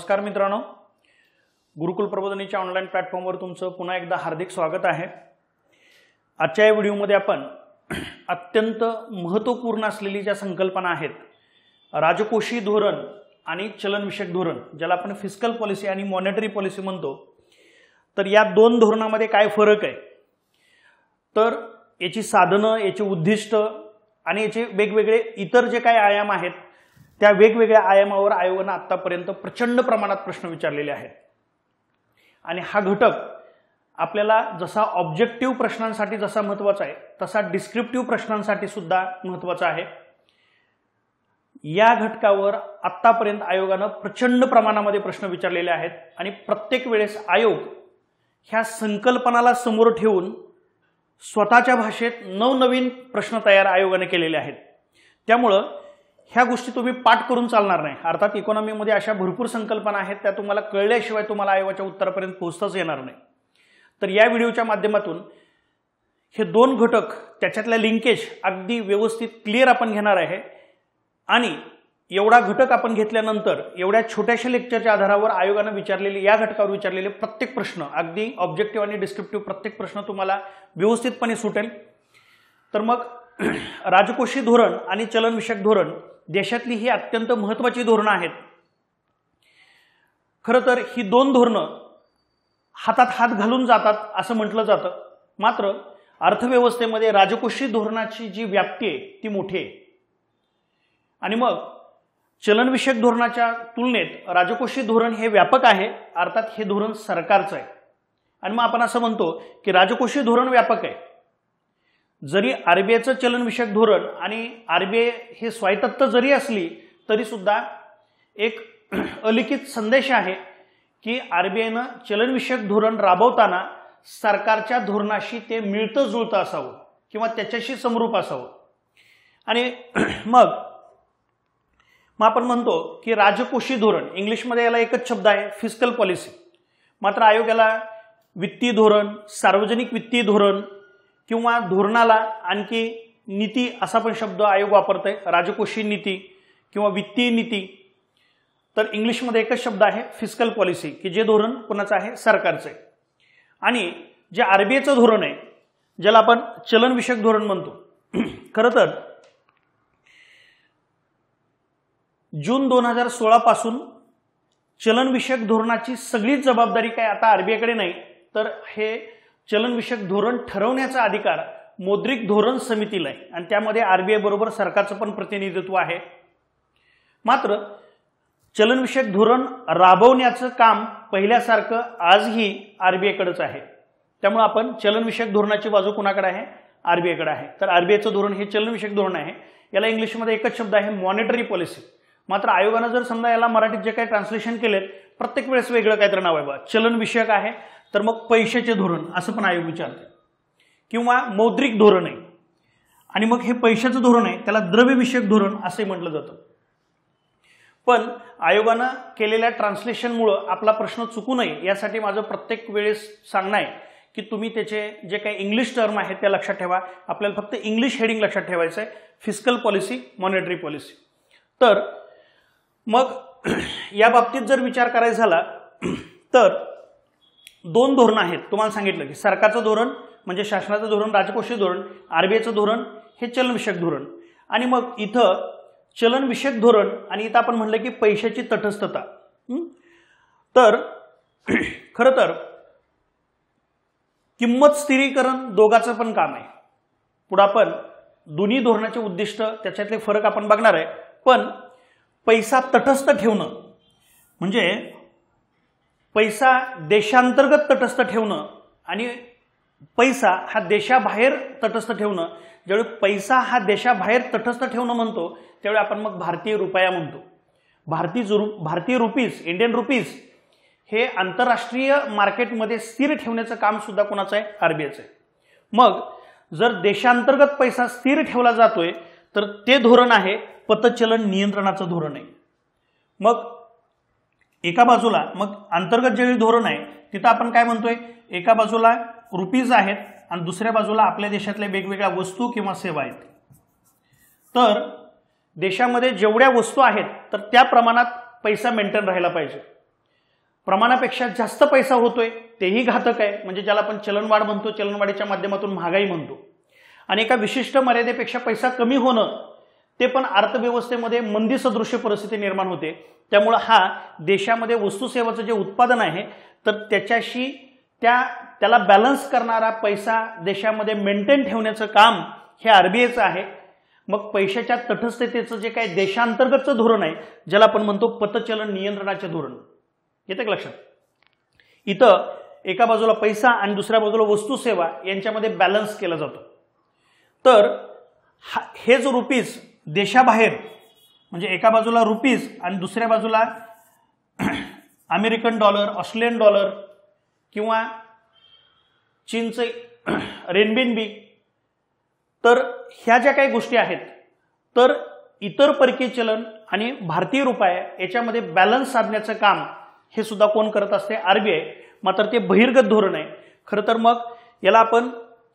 नमस्कार मित्रांनो, गुरुकुल प्रबोधिनीच्या ऑनलाईन प्लॅटफॉर्मवर तुमचं पुन्हा एकदा हार्दिक स्वागत आहे। आजच्या या व्हिडिओमध्ये आपण अत्यंत महत्त्वपूर्ण असलेली ज्या संकल्पना आहेत, राजकोषीय धोरण आणि चलनविषयक धोरण, ज्याला आपण फिस्कल पॉलिसी आणि मॉनेटरी पॉलिसी म्हणतो, तर या दोन धोरणामध्ये काय फरक आहे, तर याची साधनं, याचे उद्दिष्ट आणि याचे वेगवेगळे इतर जे काही आयाम आहेत, त्या वेगवेगळ्या आयामावर आयोगाने आतापर्यंत प्रचंड प्रमाणात प्रश्न विचारलेले आहेत। आणि हा घटक आपल्याला जसा ऑब्जेक्टिव्ह प्रश्नांसाठी जसा महत्त्वाचा आहे, तसा डिस्क्रिप्टिव्ह प्रश्नांसाठी सुद्धा महत्त्वाचा आहे। या घटकावर आतापर्यंत आयोगाने प्रचंड प्रमाणामध्ये प्रश्न विचारलेले आहेत आणि प्रत्येक वेळेस आयोग ह्या संकल्पनाला समोर ठेवून स्वतःच्या भाषेत नवनवीन प्रश्न तयार आयोगाने केलेले आहेत। त्यामुळे ह्या गोष्टी तुम्ही पाठ करून चालणार नाही। अर्थात इकॉनॉमीमध्ये अशा भरपूर संकल्पना आहेत, त्या तुम्हाला कळल्याशिवाय तुम्हाला आयोगाच्या उत्तरापर्यंत पोहोचताच येणार नाही। तर या व्हिडिओच्या माध्यमातून हे दोन घटक, त्याच्यातल्या लिंकेज अगदी व्यवस्थित क्लिअर आपण घेणार आहे। आणि एवढा घटक आपण घेतल्यानंतर एवढ्या छोट्याशा लेक्चरच्या आधारावर आयोगाने विचारलेले, या घटकावर विचारलेले प्रत्येक प्रश्न, अगदी ऑब्जेक्टिव्ह आणि डिस्क्रिप्टिव्ह प्रत्येक प्रश्न तुम्हाला व्यवस्थितपणे सुटेल। तर मग राजकोषीय धोरण आणि चलनविषयक धोरण देशातली ही अत्यंत महत्त्वाची धोरणं आहेत। खरं तर ही दोन धोरणं हातात हात घालून जातात असं म्हटलं जातं, मात्र अर्थव्यवस्थेमध्ये राजकोषीय धोरणाची जी व्याप्ती आहे ती मोठी आहे। आणि मग चलनविषयक धोरणाच्या तुलनेत राजकोषीय धोरण हे व्यापक आहे, अर्थात हे धोरण सरकारचं आहे। आणि मग आपण असं म्हणतो की राजकोषीय धोरण व्यापक आहे। जरी आरबीआयचं चलनविषयक धोरण आणि आरबीआय हे स्वायत्तता जरी असली तरी सुद्धा एक अलिखित संदेश आहे की आरबीआयनं चलनविषयक धोरण राबवताना सरकारच्या धोरणाशी ते मिळतं जुळतं असावं किंवा त्याच्याशी समरूप असावं। आणि मग आपण म्हणतो की राजकोषीय धोरण, इंग्लिशमध्ये याला एकच शब्द आहे, फिस्कल पॉलिसी। मात्र आयोग याला वित्तीय धोरण, सार्वजनिक वित्तीय धोरण किंवा धोरणाला आणखी नीती असा पण शब्द आयोग वापरतोय, राजकोषीय नीती किंवा वित्तीय नीती। तर इंग्लिशमध्ये एकच शब्द आहे फिस्कल पॉलिसी, की जे धोरण कोणाचं आहे, सरकारचं आहे। आणि जे आरबीआयचं धोरण आहे, ज्याला आपण चलनविषयक धोरण म्हणतो, खरं तर जून 2016 पासून चलनविषयक धोरणाची सगळीच जबाबदारी काय आता आरबीआयकडे नाही, तर हे चलनविषयक धोरण ठरवण्याचा अधिकार मौद्रिक धोरण समितीला आहे आणि त्यामध्ये आरबीआय बरोबर सरकारचं पण प्रतिनिधित्व आहे। मात्र चलनविषयक धोरण राबवण्याचं काम पहिल्यासारखं आजही आरबीआयकडेच आहे। त्यामुळे आपण चलनविषयक धोरणाची बाजू कुणाकडे आहे, आरबीआयकडे आहे। तर आरबीआयचं धोरण हे चलनविषयक धोरण आहे, याला इंग्लिशमध्ये एकच शब्द आहे, मॉनेटरी पॉलिसी। मात्र आयोगानं जर समजा याला मराठीत जे काही ट्रान्सलेशन केलेत, प्रत्येक वेळेस वेगळं काहीतरी नाव आहे, बा चलनविषयक आहे तर मग पैशाचे धोरण असं पण आयोग विचारते, किंवा मौद्रिक धोरण आहे आणि मग हे पैशाचं धोरण आहे त्याला द्रव्यविषयक धोरण असे म्हटलं जातं। पण आयोगानं केलेल्या ट्रान्सलेशनमुळे आपला प्रश्न चुकू नये यासाठी माझं प्रत्येक वेळेस सांगणं आहे की तुम्ही त्याचे जे काही इंग्लिश टर्म आहेत त्या लक्षात ठेवा। आपल्याला फक्त इंग्लिश हेडिंग लक्षात ठेवायचं आहे, फिस्कल पॉलिसी, मॉनेटरी पॉलिसी। तर मग या बाबतीत जर विचार करायचा झाला तर दोन धोरणं आहेत। तुम्हाला सांगितलं की सरकारचं धोरण म्हणजे शासनाचं धोरण, राजकोषीय धोरण, आरबीआयचं धोरण हे चलनविषयक धोरण। आणि मग इथं चलनविषयक धोरण आणि इथं आपण म्हणलं की पैशाची तटस्थता। तर खरं तर किंमत स्थिरीकरण दोघांचं पण काम आहे। पुढे आपण दोन्ही धोरणाचे उद्दिष्ट, त्याच्यातले फरक आपण बघणार आहे। पण पैसा तटस्थ ठेवणं म्हणजे पैसा देशांतर्गत तटस्थ ठेवणं आणि पैसा हा देशाबाहेर तटस्थ ठेवणं। ज्यावेळी पैसा हा देशाबाहेर तटस्थ ठेवणं म्हणतो त्यावेळी आपण मग भारतीय रुपया म्हणतो। भारतीय रुपीज, इंडियन रुपीज हे आंतरराष्ट्रीय मार्केटमध्ये स्थिर ठेवण्याचं काम सुद्धा कोणाचं आहे, आरबीआयचं आहे। मग जर देशांतर्गत पैसा स्थिर ठेवला जातोय तर ते धोरण आहे पतचलन नियंत्रणाचं धोरण आहे। मग एका बाजूला मग अंतर्गत जे धोरण आहे तिथं आपण काय म्हणतोय, एका बाजूला रुपीज आहेत आणि दुसऱ्या बाजूला आपल्या देशातल्या वेगवेगळ्या वस्तू किंवा सेवा आहेत। तर देशामध्ये जेवढ्या वस्तू आहेत तर त्या प्रमाणात पैसा मेंटेन राहायला पाहिजे। प्रमाणापेक्षा जास्त पैसा होतोय तेही घातक आहे, म्हणजे ज्याला आपण चलनवाढ म्हणतो, चलनवाढीच्या माध्यमातून महागाई म्हणतो. आणि एका विशिष्ट मर्यादेपेक्षा पैसा कमी होणं ते पण अर्थव्यवस्थेमध्ये मंदी सदृश्य परिस्थिती निर्माण होते. त्यामुळे हा देशामध्ये वस्तू सेवाचं जे उत्पादन आहे तर त्याच्याशी त्याला बॅलन्स करणारा पैसा देशामध्ये मेंटेन ठेवण्याचं काम हे आरबीआयचं आहे. मग पैशाच्या तटस्थतेचं जे काही देशांतर्गतचं धोरण आहे ज्याला आपण म्हणतो पतचलन नियंत्रणाचे धोरण, येते का लक्षात? इथं एका बाजूला पैसा आणि दुसऱ्या बाजूला वस्तू सेवा यांच्यामध्ये बॅलन्स केलं जातं. तर हेच रुपीज देशाबाहेर, म्हणजे एका बाजूला रुपीज आणि दुसऱ्या बाजूला अमेरिकन डॉलर, ऑस्ट्रेलियन डॉलर किंवा चीनचे रेनबिनबी, तर ह्या ज्या काही गोष्टी आहेत तर इतर परकीय चलन आणि भारतीय रुपया याच्यामध्ये बॅलन्स साधण्याचं काम हे सुद्धा कोण करत असते? आरबीआय. मात्र ते बहिर्गत धोरण आहे खरं तर. मग याला आपण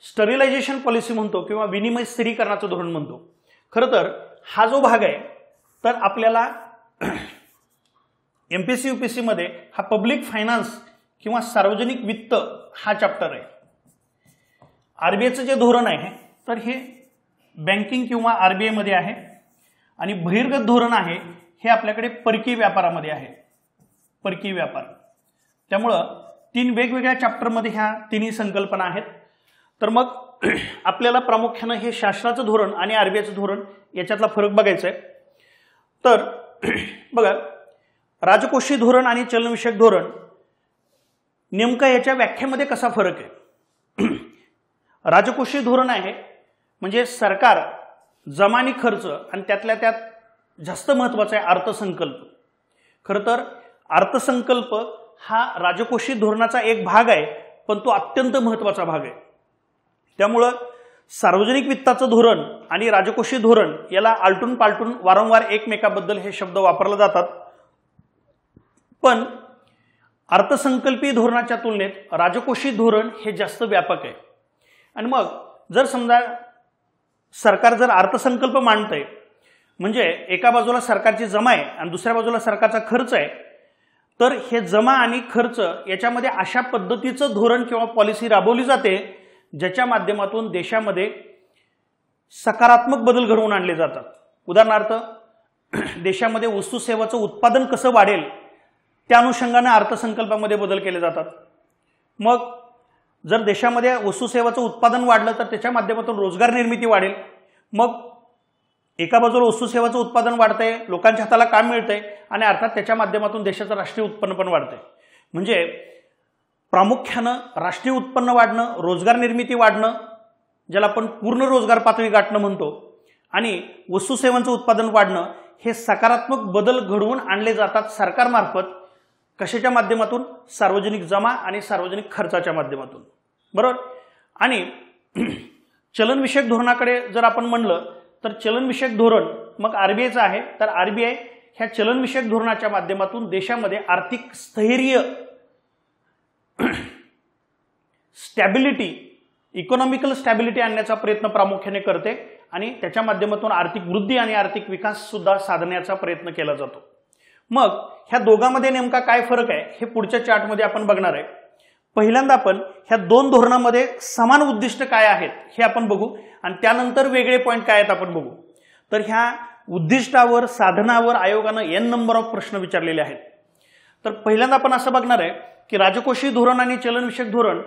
स्टरिलायझेशन पॉलिसी म्हणतो किंवा विनिमय स्थिरीकरणाचं धोरण म्हणतो. खरं तर हा जो भाग आहे तर आपल्याला एमपीएससी यूपीएससी मध्ये हा पब्लिक फायनान्स किंवा सार्वजनिक वित्त हा चॅप्टर आहे. आरबीआयचं जे धोरण आहे तर हे बँकिंग किंवा आरबीआय मध्ये आहे आणि बहिर्गत धोरण आहे हे आपल्याकडे परकीय व्यापारामध्ये आहे, परकीय व्यापार. त्यामुळं 3 वेगवेगळ्या चॅप्टरमध्ये ह्या तिन्ही संकल्पना आहेत. तर मग आपल्याला प्रामुख्यानं हे शासनाचं धोरण आणि आरबीआयचं धोरण याच्यातला फरक बघायचा आहे. तर बघा, राजकोषीय धोरण आणि चलनविषयक धोरण नेमका याच्या व्याख्येमध्ये कसा फरक आहे? राजकोषीय धोरण आहे म्हणजे सरकार, जमा आणि खर्च आणि त्यातल्या त्यात जास्त महत्त्वाचा आहे अर्थसंकल्प. खरं तर अर्थसंकल्प हा राजकोषीय धोरणाचा एक भाग आहे, पण तो अत्यंत महत्त्वाचा भाग आहे. त्यामुळं सार्वजनिक वित्ताचं धोरण आणि राजकोषीय धोरण याला आलटून पालटून वारंवार एकमेकाबद्दल हे शब्द वापरले जातात. पण अर्थसंकल्पीय धोरणाच्या तुलनेत राजकोषीय धोरण हे जास्त व्यापक आहे. आणि मग जर समजा सरकार जर अर्थसंकल्प मांडतंय म्हणजे एका बाजूला सरकारची जमा आहे आणि दुसऱ्या बाजूला सरकारचा खर्च आहे, तर हे जमा आणि खर्च याच्यामध्ये अशा पद्धतीचं धोरण किंवा पॉलिसी राबवली जाते ज्याच्या माध्यमातून देशामध्ये सकारात्मक बदल घडवून आणले जातात. उदाहरणार्थ देशामध्ये वस्तू सेवाचं उत्पादन कसं वाढेल त्या अनुषंगाने अर्थसंकल्पामध्ये बदल केले जातात. मग जर देशामध्ये वस्तू सेवाचं उत्पादन वाढलं तर त्याच्या माध्यमातून रोजगार निर्मिती वाढेल. मग एका बाजूला वस्तू सेवाचं उत्पादन वाढतंय, लोकांच्या हाताला काम मिळतंय आणि अर्थात त्याच्या माध्यमातून देशाचं राष्ट्रीय उत्पन्न पण वाढतंय. म्हणजे प्रामुख्यानं राष्ट्रीय उत्पन्न वाढणं, रोजगार निर्मिती वाढणं ज्याला आपण पूर्ण रोजगार पातळी गाठणं म्हणतो, आणि वस्तू सेवांचं उत्पादन वाढणं हे सकारात्मक बदल घडवून आणले जातात सरकारमार्फत. कशाच्या माध्यमातून? सार्वजनिक जमा आणि सार्वजनिक खर्चाच्या माध्यमातून, बरोबर. आणि चलनविषयक धोरणाकडे जर आपण म्हणलं तर चलनविषयक धोरण मग आरबीआयचं आहे. तर आरबीआय ह्या चलनविषयक धोरणाच्या माध्यमातून देशामध्ये आर्थिक स्थैर्य, स्टॅबिलिटी, इकॉनॉमिकल स्टॅबिलिटी आणण्याचा प्रयत्न प्रामुख्याने करते आणि त्याच्या माध्यमातून आर्थिक वृद्धी आणि आर्थिक विकास सुद्धा साधण्याचा प्रयत्न केला जातो. मग ह्या दोघांमध्ये नेमका काय फरक आहे हे पुढच्या चार्टमध्ये आपण बघणार आहे. पहिल्यांदा आपण ह्या दोन धोरणांमध्ये समान उद्दिष्ट काय आहेत हे आपण बघू आणि त्यानंतर वेगळे पॉईंट काय आहेत आपण बघू. तर ह्या उद्दिष्टावर, साधनावर आयोगानं n नंबर ऑफ प्रश्न विचारलेले आहेत. तर पहिल्यांदा आपण असं बघणार आहे की राजकोषीय धोरण आणि चलनविषयक धोरण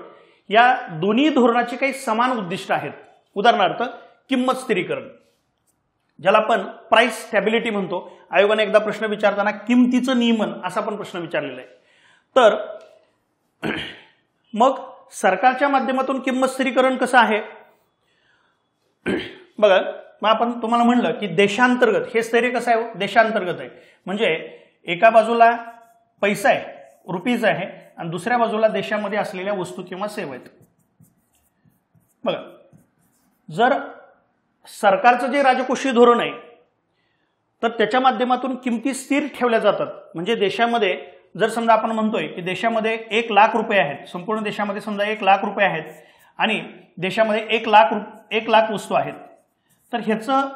या दोन्ही धोरणाची काही समान उद्दिष्ट आहेत. उदाहरणार्थ किंमत स्थिरीकरण, ज्याला आपण प्राइस स्टॅबिलिटी म्हणतो. आयोगाने एकदा प्रश्न विचारताना किमतीचं नियमन असा पण प्रश्न विचारलेला आहे. तर मग सरकारच्या माध्यमातून किंमत स्थिरीकरण कसं आहे बघा. मग आपण तुम्हाला म्हणलं की देशांतर्गत हे स्थैर्य कसं आहे? देशांतर्गत आहे. म्हणजे एका बाजूला पैसा आहे, रुपीज आहे, आणि दुसऱ्या बाजूला देशामध्ये असलेल्या वस्तू किंवा सेवा आहेत. बघा, जर सरकारचं जे राजकोषीय धोरण आहे तर त्याच्या माध्यमातून किमती स्थिर ठेवल्या जातात. म्हणजे देशामध्ये जर समजा आपण म्हणतोय की देशामध्ये 1 लाख रुपये आहेत, संपूर्ण देशामध्ये समजा 1 लाख रुपये आहेत आणि देशामध्ये 1 लाख वस्तू आहेत, तर ह्याचं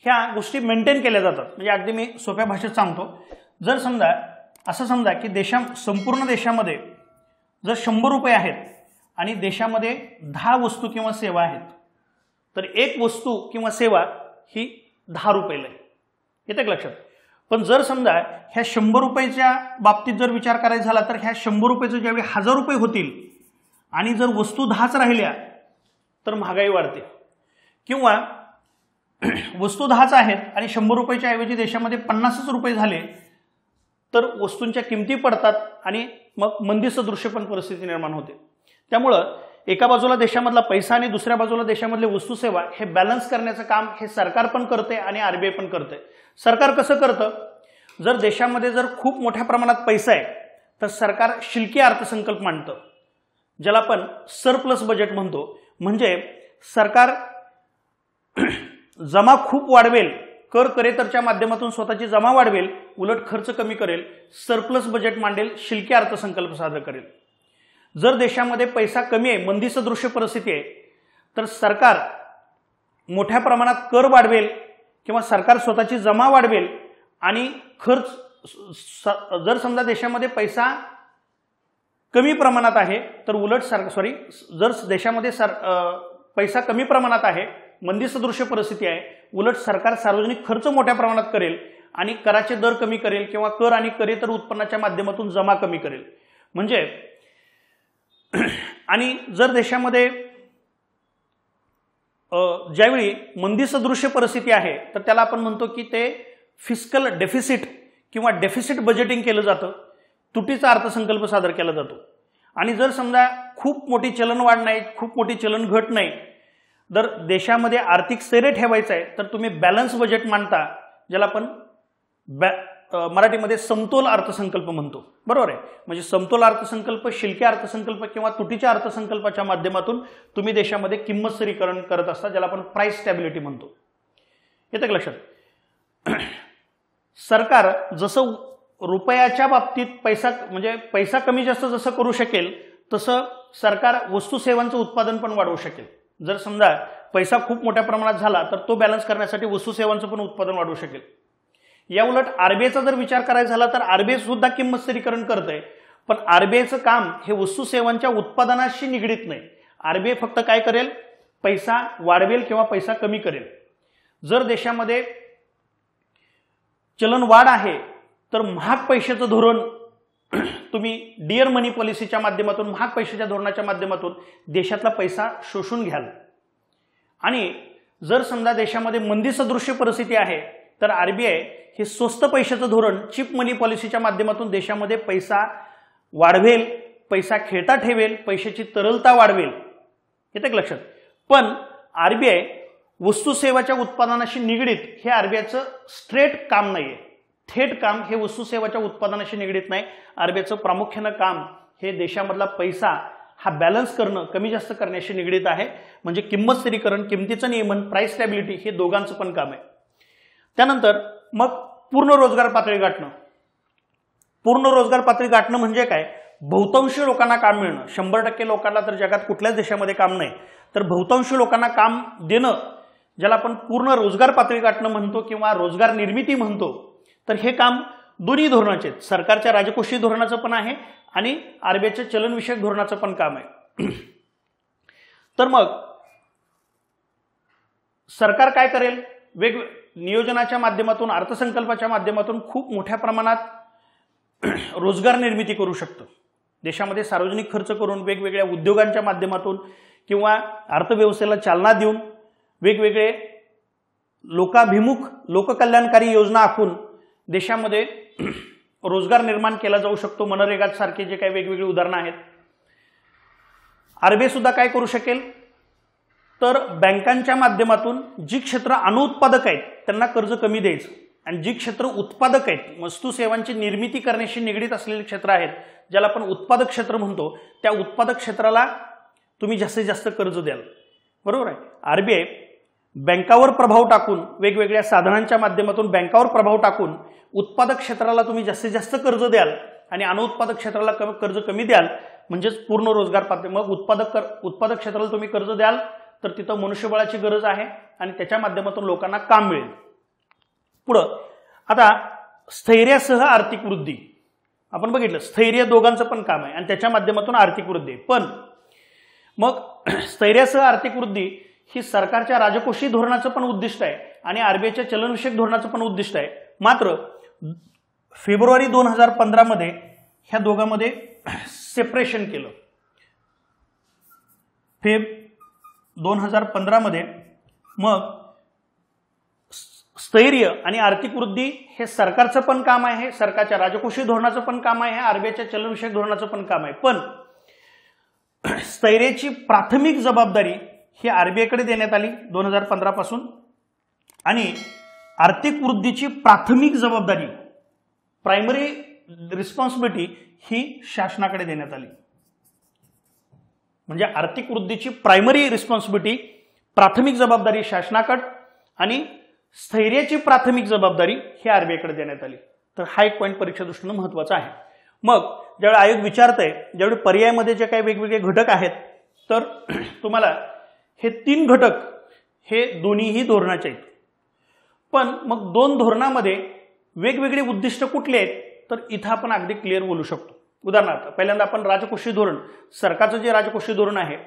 ह्या गोष्टी मेंटेन केल्या जातात. म्हणजे अगदी मी सोप्या भाषेत सांगतो, जर समजा असं समजा की संपूर्ण देशामध्ये जर 100 रुपये आहेत आणि देशामध्ये 10 वस्तू किंवा सेवा आहेत, तर एक वस्तू किंवा सेवा ही 10 रुपयाला आहे. येतं का लक्षात? पण जर समजा ह्या 100 रुपयाच्या बाबतीत जर विचार करायचा झाला तर ह्या 100 रुपयाचे ज्यावेळी 1000 रुपये होतील आणि जर वस्तू 10च राहिल्या तर महागाई वाढते. किंवा वस्तू 10च आहेत आणि 100 रुपयाच्या ऐवजी देशामध्ये 50च रुपये झाले तर वस्तूंच्या किमती पडतात आणि मग मंदीसदृश्य पण परिस्थिती निर्माण होते. त्यामुळं एका बाजूला देशामधला पैसा आणि दुसऱ्या बाजूला देशामधले वस्तू सेवा हे बॅलन्स करण्याचं काम हे सरकार पण करते आणि आरबीआय पण करते. सरकार कसं करतं? जर देशामध्ये जर खूप मोठ्या प्रमाणात पैसा आहे तर सरकार शिल्की अर्थसंकल्प मांडतं, ज्याला आपण सरप्लस बजेट म्हणतो. म्हणजे सरकार जमा खूप वाढवेल, कर करेतरच्या माध्यमातून स्वतःची जमा वाढवेल, उलट खर्च कमी करेल, सरप्लस बजेट मांडेल, शिल्की अर्थसंकल्प सादर करेल. जर देशामध्ये पैसा कमी आहे, मंदीसदृश्य परिस्थिती आहे, तर सरकार मोठ्या प्रमाणात कर वाढवेल किंवा सरकार स्वतःची जमा वाढवेल आणि खर्च जर समजा देशामध्ये पैसा कमी प्रमाणात आहे तर उलट जर देशामध्ये पैसा कमी प्रमाणात आहे, मंदीसदृश्य परिस्थिती आहे, उलट सरकार सार्वजनिक खर्च मोठ्या प्रमाणात करेल आणि कराचे दर कमी करेल किंवा कर आणि करेतर उत्पन्नाच्या माध्यमातून जमा कमी करेल. म्हणजे आणि जर देशामध्ये ज्यावेळी मंदीसदृश्य परिस्थिती आहे तर त्याला आपण म्हणतो की ते फिस्कल डेफिसिट किंवा डेफिसिट बजेटिंग केलं जातं, तुटीचा अर्थसंकल्प सादर केला जातो. आणि जर समजा खूप मोठी चलनवाढ नाही, खूप मोठी चलन घट नाही, जर देशामध्ये आर्थिक स्थैर्य ठेवायचं आहे तर तुम्ही बॅलन्स बजेट मांडता, ज्याला आपण मराठीमध्ये समतोल अर्थसंकल्प म्हणतो. बरोबर आहे? म्हणजे समतोल अर्थसंकल्प, शिल्की अर्थसंकल्प किंवा तुटीच्या अर्थसंकल्पाच्या माध्यमातून तुम्ही देशामध्ये किंमत स्थिरीकरण करत असता, ज्याला आपण प्राइस स्टॅबिलिटी म्हणतो. येतं का लक्षात? सरकार जसं रुपयाच्या बाबतीत पैसा कमी जास्त जसं करू शकेल तसं सरकार वस्तू सेवांचं उत्पादन पण वाढवू शकेल. जर समजा पैसा खूप मोठ्या प्रमाणात झाला तर तो बॅलन्स करण्यासाठी वस्तू सेवांचं पण उत्पादन वाढवू शकेल. या उलट आरबीआयचा जर विचार करायचा झाला तर आरबीआय सुद्धा किंमत स्थिरीकरण करतंय, पण आरबीआयचं काम हे वस्तू सेवांच्या उत्पादनाशी निगडीत नाही. आरबीआय फक्त काय करेल? पैसा वाढवेल किंवा पैसा कमी करेल. जर देशामध्ये चलन वाढ आहे तर महाग पैशाचं धोरण तुम्ही डिअर मनी पॉलिसीच्या माध्यमातून, महाग पैशाच्या धोरणाच्या माध्यमातून देशातला पैसा शोषून घ्याल. आणि जर समजा देशामध्ये मंदीसदृश्य परिस्थिती आहे तर आरबीआय हे स्वस्त पैशाचं धोरण, चीप मनी पॉलिसीच्या माध्यमातून देशामध्ये पैसा वाढवेल, पैसा खेळता ठेवेल, पैशाची तरलता वाढवेल. येतं का लक्षात? पण आरबीआय वस्तू सेवाच्या उत्पादनाशी निगडीत हे आरबीआयचं स्ट्रेट काम नाहीये. थेट काम हे वस्तू सेवाच्या उत्पादनाशी निगडीत नाही. आरबीआयचं प्रामुख्यानं काम हे देशामधला पैसा हा बॅलन्स करणं, कमी जास्त करण्याशी निगडीत आहे. म्हणजे किंमत स्थिरीकरण, किमतीचं नियमन, प्राइस स्टॅबिलिटी हे दोघांचं पण काम आहे. त्यानंतर मग पूर्ण रोजगार पातळी गाठणं. पूर्ण रोजगार पातळी गाठणं म्हणजे काय? बहुतांश लोकांना काम मिळणं. 100% लोकांना तर जगात कुठल्याच देशामध्ये काम नाही, तर बहुतांश लोकांना काम देणं, ज्याला आपण पूर्ण रोजगार पातळी गाठणं म्हणतो किंवा रोजगार निर्मिती म्हणतो. तर हे काम दोन्ही धोरणाचे, सरकारच्या राजकोषीय धोरणाचं पण आहे आणि आरबीआयच्या चलनविषयक धोरणाचं पण काम आहे. तर मग सरकार काय करेल? नियोजनाच्या माध्यमातून, अर्थसंकल्पाच्या माध्यमातून खूप मोठ्या प्रमाणात रोजगार निर्मिती करू शकतं. देशामध्ये सार्वजनिक खर्च करून, वेगवेगळ्या उद्योगांच्या माध्यमातून किंवा अर्थव्यवस्थेला चालना देऊन, वेगवेगळे लोकाभिमुख, लोककल्याणकारी योजना आखून देशामध्ये रोजगार निर्माण केला जाऊ शकतो. मनरेगा सारखे जे काही वेगवेगळी उदाहरणं आहेत. आरबीआय सुद्धा काय करू शकेल? तर बँकांच्या माध्यमातून जी क्षेत्र अनुत्पादक आहेत त्यांना कर्ज कमी द्यायचं आणि जी क्षेत्र उत्पादक आहेत, वस्तू सेवांची निर्मिती करण्याशी निगडीत असलेली क्षेत्र आहेत, ज्याला आपण उत्पादक क्षेत्र म्हणतो, त्या उत्पादक क्षेत्राला तुम्ही जास्तीत जास्त कर्ज द्याल. बरोबर आहे? आरबीआय बँकावर प्रभाव टाकून, वेगवेगळ्या साधनांच्या माध्यमातून बँकावर प्रभाव टाकून उत्पादक क्षेत्राला तुम्ही जास्तीत जास्त कर्ज द्याल आणि अनुत्पादक क्षेत्राला कर्ज कमी द्याल, म्हणजेच पूर्ण रोजगार पातळी. मग उत्पादक क्षेत्राला तुम्ही कर्ज द्याल तर तिथं मनुष्यबळाची गरज आहे आणि त्याच्या माध्यमातून लोकांना काम मिळेल. पुढं आता स्थैर्यासह आर्थिक वृद्धी. आपण बघितलं स्थैर्य दोघांचं पण काम आहे आणि त्याच्या माध्यमातून आर्थिक वृद्धी आहे. पण मग स्थैर्यासह आर्थिक वृद्धी ही सरकारच्या राजकोषीय धोरणाचं पण उद्दिष्ट आहे आणि आरबीआयच्या चलनविषयक धोरणाचं पण उद्दिष्ट आहे. मात्र फेब्रुवारी 2015 मध्ये ह्या दोघांमध्ये सेपरेशन केलं. फेब 2015 मध्ये मग स्थैर्य आणि आर्थिक वृद्धी हे सरकारचं पण काम आहे, सरकारच्या राजकोषीय धोरणाचं पण काम आहे, आरबीआयच्या चलनविषयक धोरणाचं पण काम आहे. पण स्थैर्याची प्राथमिक जबाबदारी ही आरबीआयकडे देण्यात आली 2015 पासून आणि आर्थिक वृद्धीची प्राथमिक जबाबदारी प्रायमरी रिस्पॉन्सिबिलिटी ही शासनाकडे देण्यात आली. म्हणजे आर्थिक वृद्धीची प्रायमरी रिस्पॉन्सिबिलिटी प्राथमिक जबाबदारी शासनाकडे आणि स्थैर्याची प्राथमिक जबाबदारी ही आरबीआयकडे देण्यात आली. तर हा एक पॉईंट परीक्षा दृष्टीने महत्त्वाचा आहे. मग ज्यावेळी आयोग विचारतंय, ज्यावेळी पर्यायामध्ये जे काही वेगवेगळे घटक आहेत तर तुम्हाला हे 3 घटक हे दोन्हीही धोरणाचे आहेत. पण मग 2 धोरणामध्ये वेगवेगळे उद्दिष्ट कुठले आहेत तर इथं आपण अगदी क्लिअर बोलू शकतो. उदाहरणार्थ पहिल्यांदा आपण राजकोषीय धोरण, सरकारचं जे राजकोषीय धोरण आहे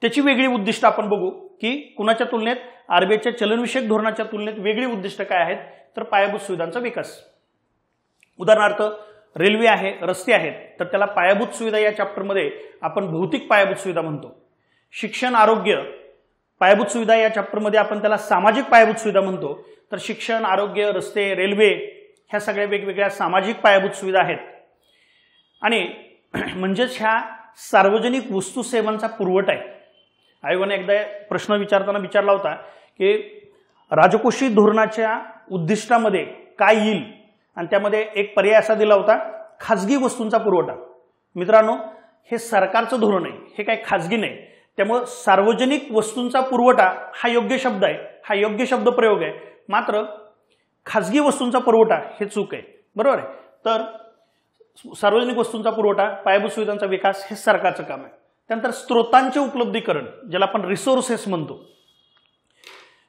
त्याची वेगळी उद्दिष्ट आपण बघू की कुणाच्या तुलनेत आरबीआयच्या चलनविषयक धोरणाच्या तुलनेत वेगळी उद्दिष्ट काय आहेत तर पायाभूत सुविधांचा विकास. उदाहरणार्थ रेल्वे आहे, रस्ते आहेत तर त्याला पायाभूत सुविधा या चॅप्टरमध्ये आपण भौतिक पायाभूत सुविधा म्हणतो. शिक्षण, आरोग्य पायाभूत सुविधा या चॅप्टरमध्ये आपण त्याला सामाजिक पायाभूत सुविधा म्हणतो. तर शिक्षण, आरोग्य, रस्ते, रेल्वे ह्या सगळ्या वेगवेगळ्या सामाजिक पायाभूत सुविधा आहेत. आणि म्हणजेच ह्या सार्वजनिक वस्तू सेवांचा पुरवठा आहे. आयोगाने एकदा प्रश्न विचारताना विचारला होता की राजकोषीय धोरणाच्या उद्दिष्टामध्ये काय येईल आणि त्यामध्ये एक पर्याय असा दिला होता खाजगी वस्तूंचा पुरवठा. मित्रांनो हे सरकारचं धोरण आहे, हे काही खाजगी नाही. त्यामुळे सार्वजनिक वस्तूंचा पुरवठा हा योग्य शब्द आहे, हा योग्य शब्द प्रयोग आहे. मात्र खाजगी वस्तूंचा पुरवठा हे चूक आहे, बरोबर आहे. तर सार्वजनिक वस्तूंचा पुरवठा, पायाभूत सुविधांचा विकास हे सरकारचं काम आहे. त्यानंतर स्त्रोतांचे उपलब्धीकरण ज्याला आपण रिसोर्सेस म्हणतो.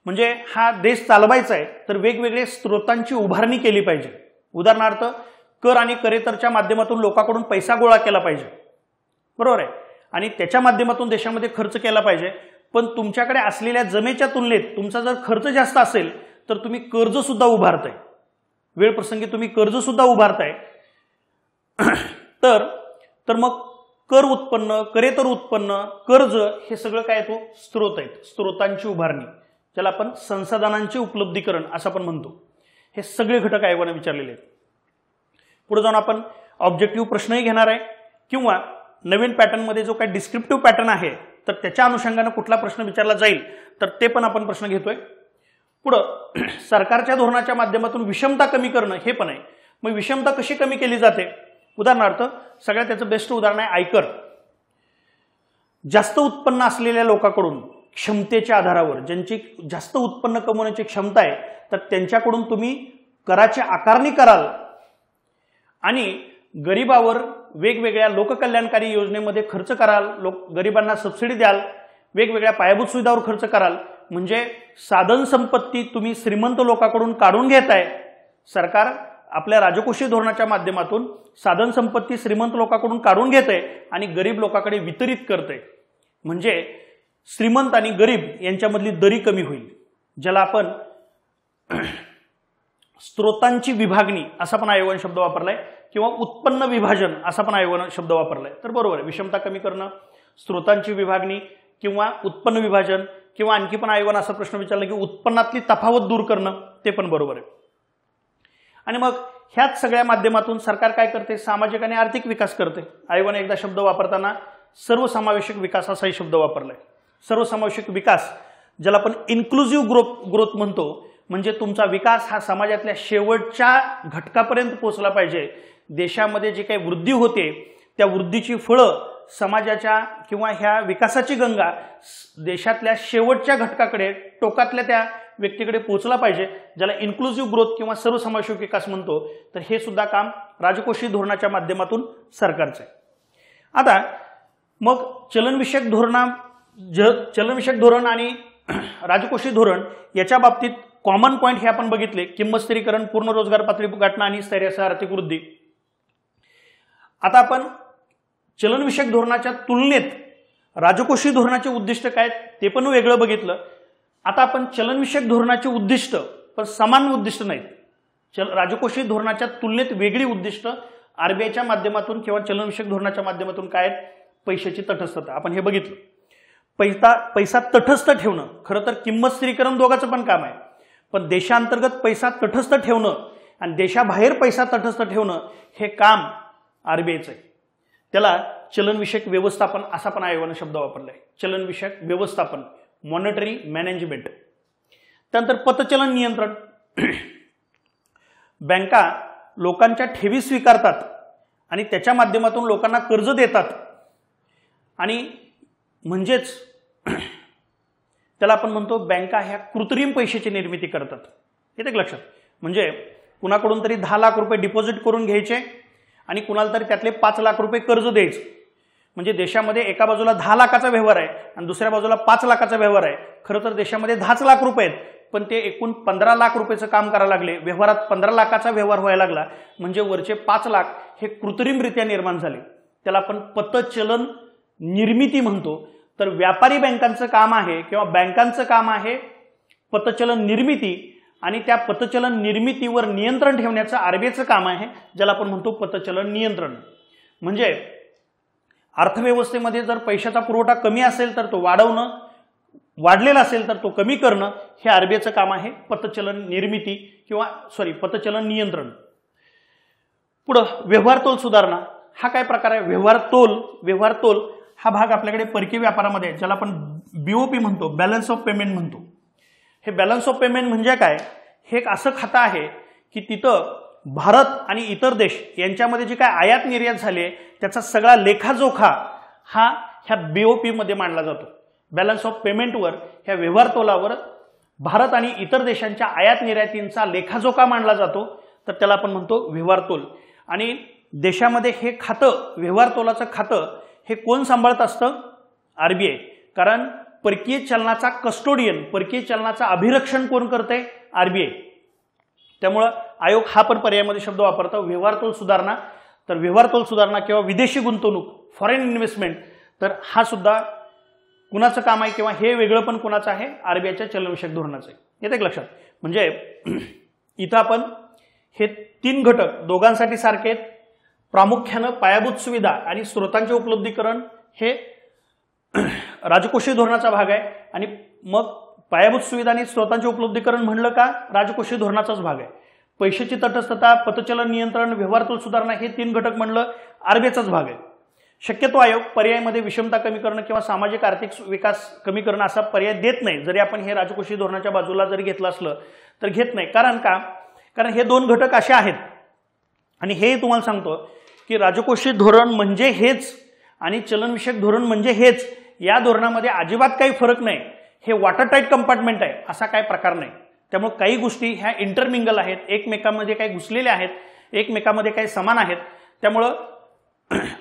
म्हणजे हा देश चालवायचा आहे तर वेगवेगळे स्त्रोतांची उभारणी केली पाहिजे. उदाहरणार्थ कर आणि करेतरच्या माध्यमातून लोकांकडून पैसा गोळा केला पाहिजे, बरोबर आहे. आणि त्याच्या माध्यमातून देशामध्ये खर्च केला पाहिजे. पण तुमच्याकडे असलेल्या जमेच्या तुलनेत तुमचा जर खर्च जास्त असेल तर तुम्ही कर्ज सुद्धा उभारताय, वेळ प्रसंगी तुम्ही कर्ज सुद्धा उभारताय. तर मग कर उत्पन्न, करेतर उत्पन्न, कर्ज हे सगळं काय तो स्त्रोत आहेत, स्त्रोतांची उभारणी ज्याला आपण संसाधनांचे उपलब्धीकरण असं आपण म्हणतो. हे सगळे घटक आयोगाने विचारलेले आहेत. पुढे जाऊन आपण ऑब्जेक्टिव्ह प्रश्नही घेणार आहे किंवा नवीन पॅटर्नमध्ये जो काही डिस्क्रिप्टिव्ह पॅटर्न आहे तर त्याच्या अनुषंगाने कुठला प्रश्न विचारला जाईल तर ते पण आपण प्रश्न घेतोय. पुढं सरकारच्या धोरणाच्या माध्यमातून विषमता कमी करणं हे पण आहे. मग विषमता कशी कमी केली जाते? उदाहरणार्थ सगळ्यात त्याचं बेस्ट उदाहरण आहे आयकर. जास्त उत्पन्न असलेल्या लोकांकडून क्षमतेच्या आधारावर, ज्यांची जास्त उत्पन्न कमवण्याची क्षमता आहे तर त्यांच्याकडून तुम्ही कराची आकारणी कराल आणि गरिबावर वेगवेगळ्या लोककल्याणकारी योजनेमध्ये खर्च कराल, गरिबांना सबसिडी द्याल, वेगवेगळ्या पायाभूत सुविधावर खर्च कराल. म्हणजे साधन संपत्ती तुम्ही श्रीमंत लोकांकडून काढून घेताय. सरकार आपल्या राजकोषीय धोरणाच्या माध्यमातून साधन संपत्ती श्रीमंत लोकांकडून काढून घेते आणि गरीब लोकांकडे वितरित करते. म्हणजे श्रीमंत आणि गरीब यांच्यामधली दरी कमी होईल, ज्याला आपण स्त्रोतांची विभागणी असा पण आयोगाने शब्द वापरलाय किंवा उत्पन्न विभाजन असा पण आयोगाने शब्द वापरलाय. तर बरोबर आहे, विषमता कमी करणं, स्त्रोतांची विभागणी किंवा उत्पन्न विभाजन किंवा आणखी पण आयोगाने असा प्रश्न विचारला की उत्पन्नातली तफावत दूर करणं, ते पण बरोबर आहे. आणि मग ह्याच सगळ्या माध्यमातून सरकार काय करते? सामाजिक आणि आर्थिक विकास करते. आयोगाने एकदा शब्द वापरताना सर्वसमावेशक विकास असाही शब्द वापरलाय. सर्वसमावेशक विकास ज्याला आपण इन्क्लुझिव्ह ग्रोथ म्हणतो. म्हणजे तुमचा विकास हा समाजातल्या शेवटच्या घटकापर्यंत पोहोचला पाहिजे. देशामध्ये जे काही वृद्धी होते त्या वृद्धीची फळं समाजाच्या किंवा ह्या विकासाची गंगा देशातल्या शेवटच्या घटकाकडे, टोकातल्या त्या व्यक्तीकडे पोहोचला पाहिजे, ज्याला इन्क्लुझिव्ह ग्रोथ किंवा सर्वसमावेशक विकास म्हणतो. तर हे सुद्धा काम राजकोषीय धोरणाच्या माध्यमातून सरकारचं आहे. आता मग चलनविषयक धोरण आणि राजकोषीय धोरण याच्या बाबतीत कॉमन पॉईंट हे आपण बघितले. किंमत स्थिरीकरण, पूर्ण रोजगार पातळी गाठणं आणि स्थैर्यासह आर्थिक वृद्धी. आता आपण चलनविषयक धोरणाच्या तुलनेत राजकोषीय धोरणाचे उद्दिष्ट काय ते पण वेगळं बघितलं. आता आपण चलनविषयक धोरणाचे उद्दिष्ट पण समान उद्दिष्ट नाहीत. राजकोषीय धोरणाच्या तुलनेत वेगळी उद्दिष्ट आरबीआयच्या माध्यमातून किंवा चलनविषयक धोरणाच्या माध्यमातून काय आहेत? पैशाची तटस्थता. आपण हे बघितलं. पैसा तटस्थ ठेवणं, खरं तर किंमत स्थिरीकरण दोघांचं पण काम आहे, पण देशांतर्गत पैसा तटस्थ ठेवणं आणि देशाबाहेर पैसा तटस्थ ठेवणं हे काम आरबीआयचं आहे. त्याला चलनविषयक व्यवस्थापन असा पण आयोगानं शब्द वापरलाय. चलनविषयक व्यवस्थापन, मॉनिटरी मॅनेजमेंट. त्यानंतर पतचलन नियंत्रण. बँका लोकांच्या ठेवी स्वीकारतात आणि त्याच्या माध्यमातून लोकांना कर्ज देतात आणि म्हणजेच त्याला आपण म्हणतो बँका ह्या कृत्रिम पैशाची निर्मिती करतात. येते का लक्षात? म्हणजे कुणाकडून तरी 10 लाख रुपये डिपॉझिट करून घ्यायचे आणि कुणाला तरी त्यातले 5 लाख रुपये कर्ज द्यायचे. म्हणजे देशामध्ये एका बाजूला 10 लाखाचा व्यवहार आहे आणि दुसऱ्या बाजूला 5 लाखाचा व्यवहार आहे. खरं तर देशामध्ये 10 लाख रुपये आहेत, पण ते एकूण 15 लाख रुपयाचं काम करायला लागले. व्यवहारात 15 लाखाचा व्यवहार व्हायला लागला, म्हणजे वरचे 5 लाख हे कृत्रिमरित्या निर्माण झाले. त्याला आपण पतचलन निर्मिती म्हणतो. तर व्यापारी बँकांचं काम आहे किंवा बँकांचं काम आहे पतचलन निर्मिती, आणि त्या पतचलन निर्मितीवर नियंत्रण ठेवण्याचं आरबीआयचं काम आहे, ज्याला आपण म्हणतो पतचलन नियंत्रण. म्हणजे अर्थव्यवस्थेमध्ये जर पैशाचा पुरवठा कमी असेल तर तो वाढवणं, वाढलेला असेल तर तो कमी करणं, हे आरबीआयचं काम आहे पतचलन निर्मिती किंवा पतचलन नियंत्रण. पुढं व्यवहार तोल सुधारणा. हा काय प्रकार आहे? व्यवहार तोल हा भाग आपल्याकडे परकीय व्यापारामध्ये आहे, ज्याला आपण बीओपी म्हणतो, बॅलन्स ऑफ पेमेंट म्हणतो. हे बॅलन्स ऑफ पेमेंट म्हणजे काय? हे एक असं खातं आहे की तिथं भारत आणि इतर देश यांच्यामध्ये जी काय आयात निर्यात झाली आहे त्याचा सगळा लेखाजोखा हा ह्या बीओपी मध्ये मांडला जातो. बॅलन्स ऑफ पेमेंटवर, ह्या व्यवहार तोलावर भारत आणि इतर देशांच्या आयात निर्यातींचा लेखाजोखा मांडला जातो. तर त्याला आपण म्हणतो व्यवहार तोल. आणि देशामध्ये हे खातं, व्यवहार तोलाचं खातं हे कोण सांभाळत असतं? आरबीआय. कारण परकीय चलनाचा कस्टोडियन, परकीय चलनाचा अभिरक्षण कोण करते? आरबीआय. त्यामुळं आयोग हा पण पर्यायामध्ये शब्द वापरतो, व्यवहार तोल सुधारणा. तर व्यवहार तोल सुधारणा किंवा विदेशी गुंतवणूक, फॉरेन इन्व्हेस्टमेंट, तर हा सुद्धा कुणाचं काम आहे किंवा हे वेगळं पण कुणाचं आहे? आरबीआयच्या चलनविषयक धोरणाचं आहे. येते का लक्षात? म्हणजे इथं आपण हे 3 घटक दोघांसाठी सारखे आहेत. प्रामुख्यानं पायाभूत सुविधा आणि स्रोतांचे उपलब्धीकरण हे राजकोषीय धोरणाचा भाग आहे. आणि मग पायाभूत सुविधा आणि स्रोतांचे उपलब्धीकरण म्हणलं का राजकोषीय धोरणाचाच भाग आहे. पैशाची तटस्थता, पतचलन नियंत्रण, व्यवहार तोल सुधारणा हे 3 घटक म्हणलं आरबीआयचाच भाग आहे. शक्यतो आयोग पर्यायामध्ये विषमता कमी करणं किंवा सामाजिक आर्थिक विकास कमी करणं असा पर्याय देत नाही. जरी आपण हे राजकोषीय धोरणाच्या बाजूला जरी घेतलं असलं तर घेत नाही. कारण हे 2 घटक असे आहेत. आणि हे तुम्हाला सांगतो की राजकोषीय धोरण म्हणजे हेच आणि चलनविषयक धोरण म्हणजे हेच, या धोरणामध्ये अजिबात काही फरक नाही. हे वॉटर टाईट कंपार्टमेंट आहे असा काही प्रकार नाही. त्यामुळे काही गोष्टी ह्या इंटरमिंगल आहेत, एकमेकांमध्ये काही घुसलेल्या आहेत, एकमेकांमध्ये काही समान आहेत. त्यामुळं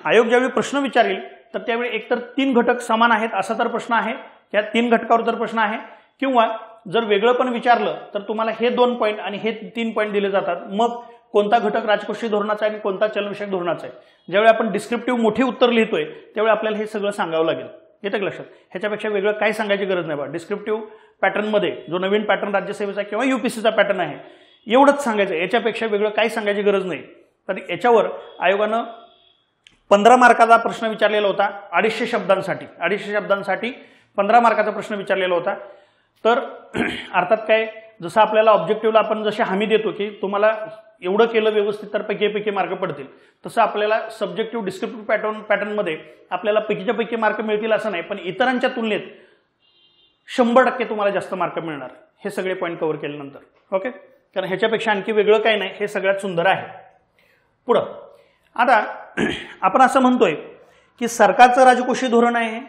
आयोग ज्यावेळी प्रश्न विचारेल तर त्यावेळी एकतर 3 घटक समान आहेत असा तर प्रश्न आहे, त्या 3 घटकावर तर प्रश्न आहे, किंवा जर वेगळं पण विचारलं तर तुम्हाला हे 2 पॉईंट आणि हे 3 पॉईंट दिले जातात. मग कोणता घटक राजकोषीय धोरणाचा आहे आणि कोणता चलनविषयक धोरणाचा आहे. ज्यावेळी आपण डिस्क्रिप्टिव्ह मोठी उत्तर लिहितोय त्यावेळी आपल्याला हे सगळं सांगावं लागेल. येतं का लक्षात? ह्याच्यापेक्षा वेगळं काही सांगायची गरज नाही बा. डिस्क्रिप्टिव्ह पॅटर्नमध्ये जो नवीन पॅटर्न राज्यसेवेचा किंवा यूपीसीचा पॅटर्न आहे एवढंच सांगायचं, याच्यापेक्षा वेगळं काही सांगायची गरज नाही. तर याच्यावर आयोगानं 15 मार्काचा प्रश्न विचारलेला होता. 250 शब्दांसाठी 15 मार्काचा प्रश्न विचारलेला होता. तर अर्थात काय, जसं आपल्याला ऑब्जेक्टिव्हला आपण जशी हमी देतो की तुम्हाला एवढं केलं व्यवस्थित तर पैकी मार्क पडतील, तसं आपल्याला सब्जेक्टिव्ह डिस्क्रिप्टिव्ह पॅटर्नमध्ये आपल्याला पैकीच्या पैकी मार्क मिळतील असं नाही, पण इतरांच्या तुलनेत 100% तुम्हाला जास्त मार्क मिळणार हे सगळे पॉईंट कव्हर केल्यानंतर. ओके, कारण ह्याच्यापेक्षा आणखी वेगळं काही नाही, हे सगळ्यात सुंदर आहे. पुढं आता आपण असं म्हणतोय की सरकारचं राजकोषीय धोरण आहे,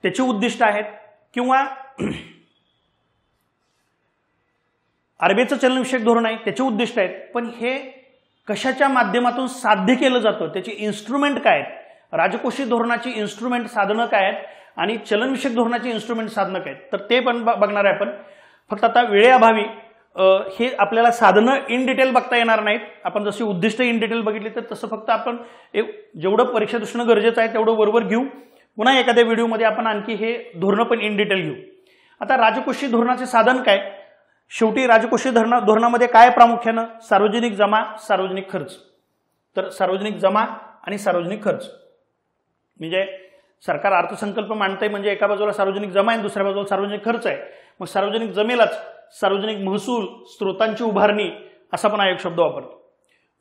त्याची उद्दिष्ट आहेत, किंवा आरबीआयचं चलनविषयक धोरण आहे त्याचे उद्दिष्ट आहेत, पण हे कशाच्या माध्यमातून साध्य केलं जातं, त्याची इन्स्ट्रुमेंट काय आहेत, राजकोषीय धोरणाची इन्स्ट्रुमेंट साधनं काय आहेत आणि चलनविषयक धोरणाची इन्स्ट्रुमेंट साधनं काय आहेत, तर ते पण बघणार आहे आपण. फक्त आता वेळेअभावी हे आपल्याला साधनं इन डिटेल बघता येणार नाहीत. आपण जशी उद्दिष्ट इन डिटेल बघितली तर तसं फक्त आपण जेवढं परीक्षा दृष्टीनं गरजेचं आहे तेवढं बरोबर घेऊ. पुन्हा एखाद्या व्हिडिओमध्ये आपण आणखी हे धोरणं पण इन डिटेल घेऊ. आता राजकोषीय धोरणाचे साधन काय? शेवटी राजकोषीय धोरणामध्ये काय प्रामुख्यानं? सार्वजनिक जमा, सार्वजनिक खर्च. तर सार्वजनिक जमा आणि सार्वजनिक खर्च म्हणजे सरकार अर्थसंकल्प मांडतंय म्हणजे एका बाजूला सार्वजनिक जमा आहे, दुसऱ्या बाजूला सार्वजनिक खर्च आहे. मग सार्वजनिक जमेलाच सार्वजनिक महसूल, स्त्रोतांची उभारणी असा पण एक शब्द वापरतो.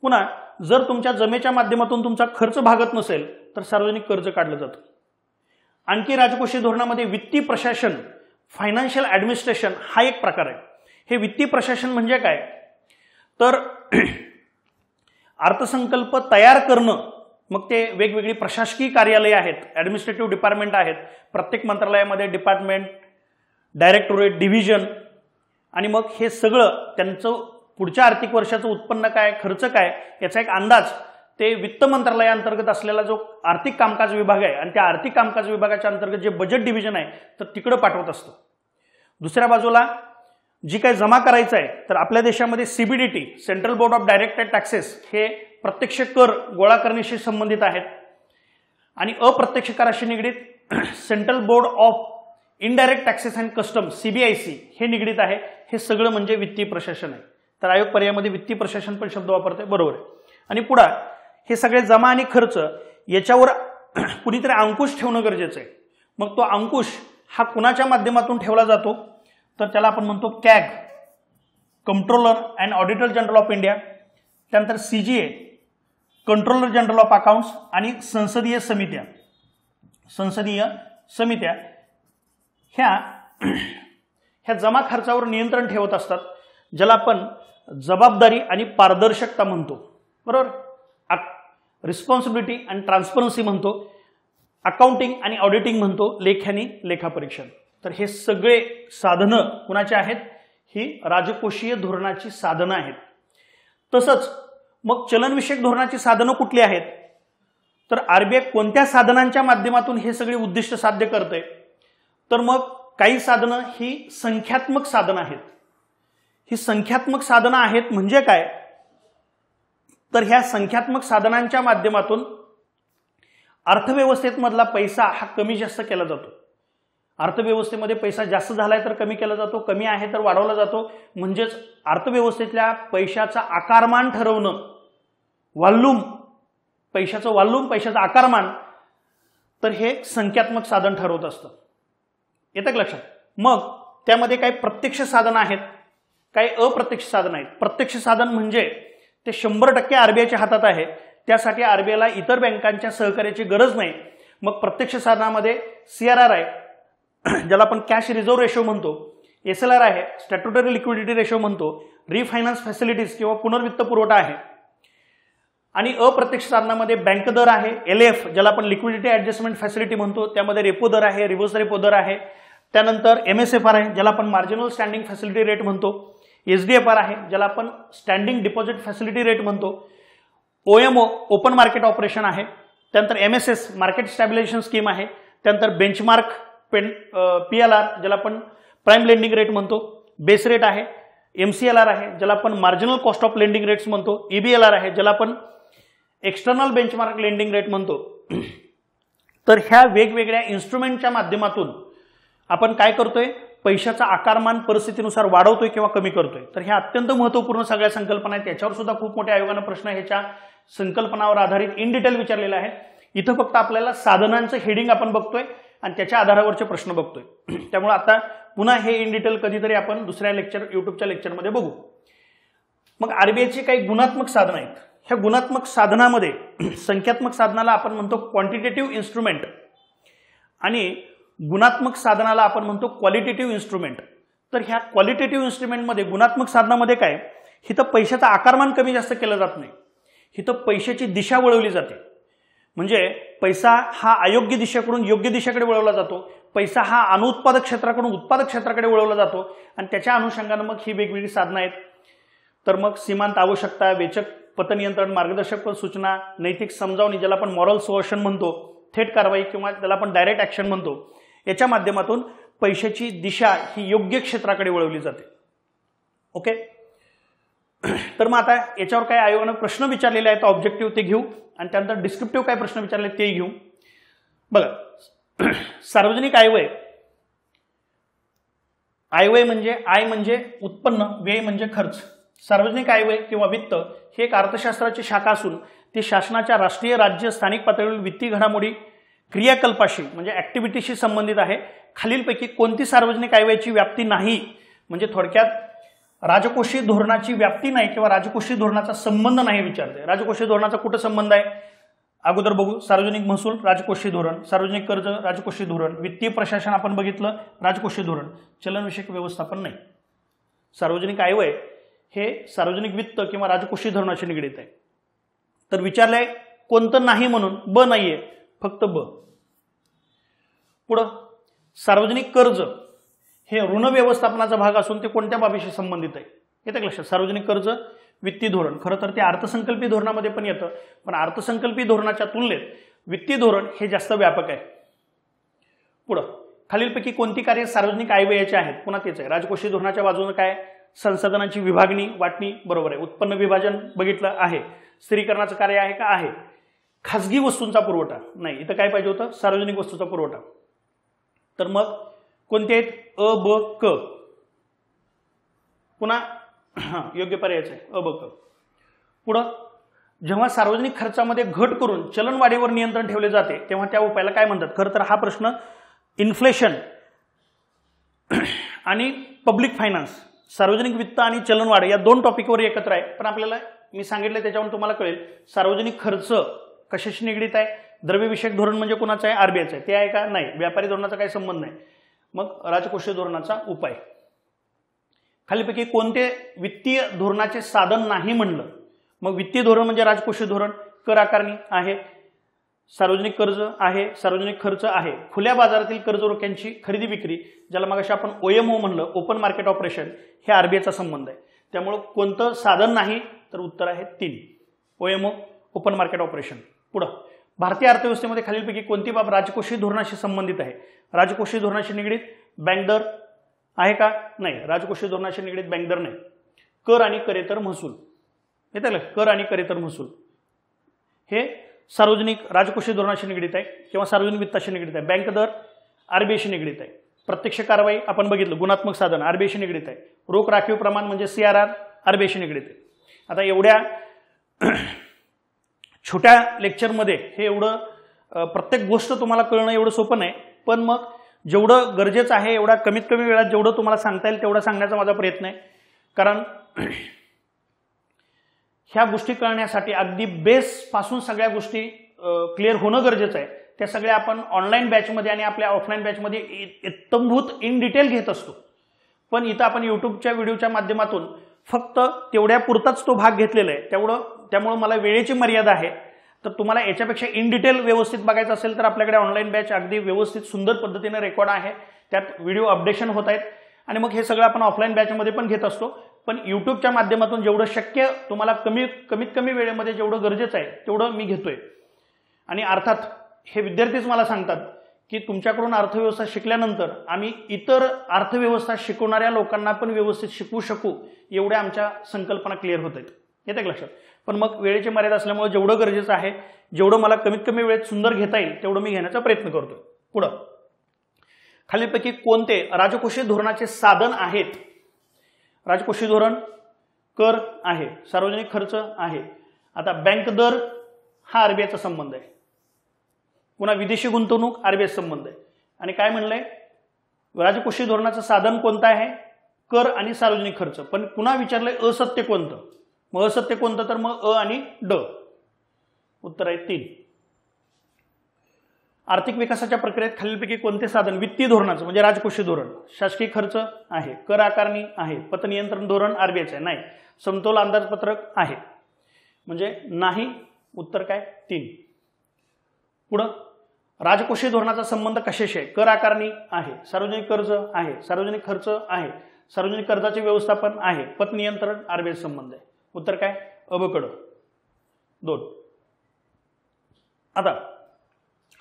पुन्हा जर तुमच्या जमेच्या माध्यमातून तुमचा खर्च भागत नसेल तर सार्वजनिक कर्ज काढलं जातं. आणखी राजकोषीय धोरणामध्ये वित्तीय प्रशासन, फायनान्शियल ऍडमिनिस्ट्रेशन हा एक प्रकार आहे. हे वित्तीय प्रशासन म्हणजे काय? तर अर्थसंकल्प तयार करणं, मग ते वेगवेगळी प्रशासकीय कार्यालये आहेत, ऍडमिनिस्ट्रेटिव्ह डिपार्टमेंट आहेत, प्रत्येक मंत्रालयामध्ये डिपार्टमेंट, डायरेक्टोरेट, डिव्हिजन, आणि मग हे सगळं त्यांचं पुढच्या आर्थिक वर्षाचं उत्पन्न काय, खर्च काय याचा एक अंदाज ते वित्त मंत्रालयाअंतर्गत असलेला जो आर्थिक कामकाज विभाग आहे आणि त्या आर्थिक कामकाज विभागाच्या अंतर्गत जे बजेट डिव्हिजन आहे तर तिकडं पाठवत असतं. दुसऱ्या बाजूला जी काही जमा करायचं आहे तर आपल्या देशामध्ये CBDT, central board of direct taxes, हे प्रत्यक्ष कर गोळा करण्याशी संबंधित आहेत. आणि अप्रत्यक्ष कराशी निगडीत central board of indirect taxes and custom, CBIC, हे निगडीत आहे. हे सगळं म्हणजे वित्तीय प्रशासन आहे. तर आयोग पर्यायामध्ये वित्तीय प्रशासन पण शब्द वापरतोय, बरोबर आहे. आणि पुढे हे सगळे जमा आणि खर्च याच्यावर कुणीतरी अंकुश ठेवणं गरजेचं आहे. मग तो अंकुश हा कुणाच्या माध्यमातून ठेवला जातो? तर त्याला आपण म्हणतो CAG, controller and auditor general of India. त्यानंतर CGA, controller general of accounts, आणि संसदीय समित्या ह्या जमा खर्चावर नियंत्रण ठेवत असतात, ज्याला आपण जबाबदारी आणि पारदर्शकता म्हणतो, बरोबर. रिस्पॉन्सिबिलिटी अँड ट्रान्सपरन्सी म्हणतो, अकाउंटिंग आणि ऑडिटिंग म्हणतो, लेख आणि लेखापरीक्षण. तर हे सगळे साधनं कुणाचे आहेत? ही राजकोषीय धोरणाची साधनं आहेत. तसंच मग चलनविषयक धोरणाची साधनं कुठली आहेत? तर RBI कोणत्या साधनांच्या माध्यमातून हे सगळे उद्दिष्ट साध्य करते? तर मग काही साधनं ही संख्यात्मक साधनं आहेत. ही संख्यात्मक साधनं आहेत म्हणजे काय? तर ह्या संख्यात्मक साधनांच्या माध्यमातून अर्थव्यवस्थेत मधला पैसा हा कमी जास्त केला जातो. अर्थव्यवस्थेमध्ये पैसा जास्त झालाय तर कमी केला जातो, कमी आहे तर वाढवला जातो. म्हणजेच अर्थव्यवस्थेतल्या पैशाचा आकारमान ठरवणं, व्हॉल्यूम, पैशाचं आकारमान, तर हे संख्यात्मक साधन ठरवत असतं. येतं का लक्षात? मग त्यामध्ये काही प्रत्यक्ष साधन आहेत, काही अप्रत्यक्ष साधन आहेत. प्रत्यक्ष साधन म्हणजे ते 100% RBIच्या हातात आहे, त्यासाठी RBIला इतर बँकांच्या सहकार्याची गरज नाही. मग प्रत्यक्ष साधनामध्ये CRR आहे, ज्याला आपण कॅश रिझर्व्ह रेशो म्हणतो, SLR आहे, स्टॅट्युटरी लिक्विडिटी रेशो म्हणतो, रिफायनान्स फॅसिलिटीज किंवा पुनर्वित्त पुरवठा आहे. आणि अप्रत्यक्ष साधनामध्ये बँक दर आहे, LF, ज्याला आपण लिक्विडिटी ऍडजस्टमेंट फॅसिलिटी म्हणतो, त्यामध्ये रेपो दर आहे, रिव्हर्स रेपो दर आहे. त्यानंतर MSFR आहे, ज्याला आपण मार्जिनल स्टँडिंग फॅसिलिटी रेट म्हणतो. SDFR आहे, ज्याला आपण स्टँडिंग डिपॉझिट फॅसिलिटी रेट म्हणतो. OMO, ओपन मार्केट ऑपरेशन आहे. त्यानंतर MSS, मार्केट स्टॅबिलायझेशन स्कीम आहे. त्यानंतर बेंचमार्क PLR, ज्याला आपण प्राइम लेंडिंग रेट म्हणतो. बेस रेट आहे. MCLR आहे, ज्याला आपण marginal cost of lending rates म्हणतो. EBLR आहे, ज्याला आपण एक्सटर्नल बेंचमार्क लेंडिंग रेट म्हणतो. तर ह्या वेगवेगळ्या इन्स्ट्रुमेंटच्या माध्यमातून आपण काय करतोय? पैशाचा आकारमान परिस्थितीनुसार वाढवतोय किंवा कमी करतोय. तर ह्या अत्यंत महत्त्वपूर्ण सगळ्या संकल्पना आहेत. याच्यावर सुद्धा खूप मोठ्या आयोगानं प्रश्न ह्याच्या संकल्पनावर आधारित इन डिटेल विचारलेला आहे. इथं फक्त आपल्याला साधनांचं हेडिंग आपण बघतोय आणि त्याच्या आधारावरचे प्रश्न बघतोय. त्यामुळे आता पुन्हा हे इन डिटेल कधीतरी आपण दुसऱ्या युट्यूबच्या लेक्चरमध्ये बघू. मग RBIची काही गुणात्मक साधनं आहेत. ह्या गुणात्मक साधनामध्ये संख्यात्मक साधनाला आपण म्हणतो क्वांटिटेटिव्ह इन्स्ट्रुमेंट आणि गुणात्मक साधनाला आपण म्हणतो क्वालिटेटिव्ह इन्स्ट्रुमेंट. तर ह्या क्वालिटेटिव्ह इन्स्ट्रुमेंटमध्ये, गुणात्मक साधनामध्ये काय, हिथं पैशाचं आकारमान कमी जास्त केलं जात नाही, हिथं पैशाची दिशा वळवली जाते. म्हणजे पैसा हा अयोग्य दिशेकडून योग्य दिशेकडे वळवला जातो, पैसा हा अनुत्पादक क्षेत्राकडून उत्पादक क्षेत्राकडे वळवला जातो आणि त्याच्या अनुषंगानं मग ही वेगवेगळी साधनं आहेत. तर मग सीमांत आवश्यकता, वेचक पतनियंत्रण, मार्गदर्शक सूचना, नैतिक समजावणी, ज्याला आपण मॉरल सोअर्शन म्हणतो, थेट कारवाई किंवा त्याला आपण डायरेक्ट ऍक्शन म्हणतो, याच्या माध्यमातून पैशाची दिशा ही योग्य क्षेत्राकडे वळवली जाते. ओके. तर मग आता याच्यावर काय आयोगानं प्रश्न विचारलेले आहेत ऑब्जेक्टिव्ह ते घेऊ आणि त्यानंतर डिस्क्रिप्टिव्ह काय प्रश्न विचारले ते घेऊ. बघा, सार्वजनिक आयव्यय, आयव्यय म्हणजे आय म्हणजे उत्पन्न, व्यय म्हणजे खर्च. सार्वजनिक आयव्यय किंवा वित्त हे एक अर्थशास्त्राची शाखा असून ते शासनाच्या राष्ट्रीय, राज्य, स्थानिक पातळीवरील वित्तीय घडामोडी, क्रियाकल्पाशी म्हणजे ऍक्टिव्हिटीशी संबंधित आहे. खालीलपैकी कोणती सार्वजनिक आयव्ययाची व्याप्ती नाही, म्हणजे थोडक्यात राजकोषीय धोरणाची व्याप्ती नाही किंवा राजकोषीय धोरणाचा संबंध नाही विचारते. राजकोषीय धोरणाचा कुठं संबंध आहे अगोदर बघू. सार्वजनिक महसूल राजकोषीय धोरण, सार्वजनिक कर्ज राजकोषीय धोरण, वित्तीय प्रशासन आपण बघितलं राजकोषीय धोरण, चलनविषयक व्यवस्थापन नाही. सार्वजनिक आयव्यय हे सार्वजनिक वित्त किंवा राजकोषीय धोरणाशी निगडीत आहे. तर विचारलंय कोणतं नाही म्हणून ब नाहीये, फक्त ब. पुढं सार्वजनिक कर्ज हे ऋण व्यवस्थापनाचा भाग असून ते कोणत्या बाबीशी संबंधित आहे, येतं का लक्षात. सार्वजनिक कर्ज वित्तीय धोरण, खरं तर ते अर्थसंकल्पीय धोरणामध्ये पण येतं, पण अर्थसंकल्पीय धोरणाच्या तुलनेत वित्तीय धोरण हे जास्त व्यापक आहे. पुढं खालीलपैकी कोणती कार्य सार्वजनिक आयव्ययाची आहेत, पुन्हा तेच आहे. राजकोषीय धोरणाच्या बाजूने काय, संसाधनांची विभागणी वाटणी, बरोबर आहे. उत्पन्न विभाजन बघितलं आहे. स्थिरीकरणाचं कार्य आहे का, आहे. खासगी वस्तूंचा पुरवठा नाही, इथं काय पाहिजे होतं, सार्वजनिक वस्तूचा पुरवठा. तर मग कोणते आहेत, अ ब क. पुन्हा योग्य पर्यायच आहे अ ब क. पुढं जेव्हा सार्वजनिक खर्चामध्ये घट करून चलनवाढीवर नियंत्रण ठेवले जाते तेव्हा त्या उपायाला काय म्हणतात. खरं तर हा प्रश्न इन्फ्लेशन आणि पब्लिक फायनान्स, सार्वजनिक वित्त आणि चलनवाढ या दोन टॉपिकवर एकत्र आहे. पण आपल्याला मी सांगितलं त्याच्यावरून तुम्हाला कळेल सार्वजनिक खर्च कशाशी निगडीत आहे. द्रव्यविषयक धोरण म्हणजे कोणाचं आहे, आरबीआयचं आहे, ते आहे का, नाही. व्यापारी धोरणाचा काही संबंध नाही. मग राजकोषीय धोरणाचा उपाय. खालीपैकी कोणते वित्तीय धोरणाचे साधन नाही म्हणलं, मग वित्तीय धोरण म्हणजे राजकोषीय धोरण, कर आकारणी आहे, सार्वजनिक कर्ज आहे, सार्वजनिक खर्च आहे, खुल्या बाजारातील कर्ज रोख्यांची खरेदी विक्री, ज्याला मगाशी आपण ओएमओ म्हणलं, ओपन मार्केट ऑपरेशन, हे आरबीआयचा संबंध आहे. त्यामुळे कोणतं साधन नाही, तर उत्तर आहे 3, ओएमओ, ओपन मार्केट ऑपरेशन. पुढं भारतीय अर्थव्यवस्थेमध्ये खालीलपैकी कोणती बाब राजकोषीय धोरणाशी संबंधित आहे. राजकोषीय धोरणाशी निगडीत बँक दर आहे का, नाही. राजकोषीय धोरणाशी निगडीत बँक दर नाही. कर आणि करेतर महसूल, येतं का, कर आणि करेतर महसूल हे सार्वजनिक राजकोषीय धोरणाशी निगडीत आहे किंवा सार्वजनिक वित्ताशी निगडीत आहे. बँक दर आरबीआयशी निगडीत आहे. प्रत्यक्ष कारवाई आपण बघितलं, गुणात्मक साधन आरबीआयशी निगडीत आहे. रोख राखीव प्रमाण म्हणजे सीआरआर आरबीआयशी निगडीत आहे. आता एवढ्या छोट्या लेक्चरमध्ये हे एवढं प्रत्येक गोष्ट तुम्हाला कळणं एवढं सोपं नाही, पण मग जेवढं गरजेचं आहे एवढा कमीत कमी वेळात जेवढं तुम्हाला सांगता येईल तेवढं सांगण्याचा माझा प्रयत्न आहे. कारण ह्या गोष्टी कळण्यासाठी अगदी बेसपासून सगळ्या गोष्टी क्लिअर होणं गरजेचं आहे. त्या सगळ्या आपण ऑनलाईन बॅचमध्ये आणि आपल्या ऑफलाईन बॅचमध्ये इत्तंभूत इन डिटेल घेत असतो. पण इथं आपण यूट्यूबच्या व्हिडिओच्या माध्यमातून फक्त तेवढ्या पुरताच तो भाग घेतलेला आहे. त्यामुळे मला वेळेची मर्यादा आहे. तर तुम्हाला याच्यापेक्षा इन डिटेल व्यवस्थित बघायचं असेल तर आपल्याकडे ऑनलाईन बॅच अगदी व्यवस्थित सुंदर पद्धतीने रेकॉर्ड आहे, त्यात व्हिडिओ अपडेशन होत आहेत. आणि मग हे सगळं आपण ऑफलाईन बॅचमध्ये पण घेत असतो. पण यूट्यूबच्या माध्यमातून जेवढं शक्य तुम्हाला कमीत कमी वेळेमध्ये जेवढं गरजेचं आहे तेवढं मी घेतोय. आणि अर्थात हे विद्यार्थीच मला सांगतात की तुमच्याकडून अर्थव्यवस्था शिकल्यानंतर आम्ही इतर अर्थव्यवस्था शिकवणाऱ्या लोकांना पण व्यवस्थित शिकवू शकू, एवढ्या आमच्या संकल्पना क्लिअर होत आहेत. येते का लक्षात. पण मग वेळेची मर्यादा असल्यामुळे जेवढं गरजेचं आहे, जेवढं मला कमीत कमी वेळेत सुंदर घेता येईल तेवढं मी घेण्याचा प्रयत्न करतोय. पुढं खालीलपैकी कोणते राजकोषीय धोरणाचे साधन आहेत. राजकोषीय धोरण, कर आहे, सार्वजनिक खर्च आहे. आता बँक दर हा आरबीआयचा संबंध आहे. पुन्हा विदेशी गुंतवणूक आरबीआय संबंध आहे. आणि काय म्हणलंय, राजकोषीय धोरणाचं साधन कोणतं आहे, कर आणि सार्वजनिक खर्च. पण पुन्हा विचारलंय असत्य कोणतं, मग असत्य कोणतं, तर मग अ आणि ड. उत्तर आहे 3. आर्थिक विकासाच्या प्रक्रियेत खालीलपैकी कोणते साधन वित्तीय धोरणाचं म्हणजे राजकोषीय धोरण, शासकीय खर्च आहे, कर आकारणी आहे, पतनियंत्रण धोरण आरबीआयचं आहे, नाही. समतोल अंदाजपत्रक आहे म्हणजे नाही. उत्तर काय 3. पुढं राजकोषीय धोरणाचा संबंध कशाशी आहे, कर आकारणी आहे, सार्वजनिक कर्ज आहे, सार्वजनिक खर्च आहे, सार्वजनिक कर्जाचे व्यवस्थापन आहे, पतनियंत्रण आरबीआय संबंध आहे. उत्तर काय अबकड 2. आता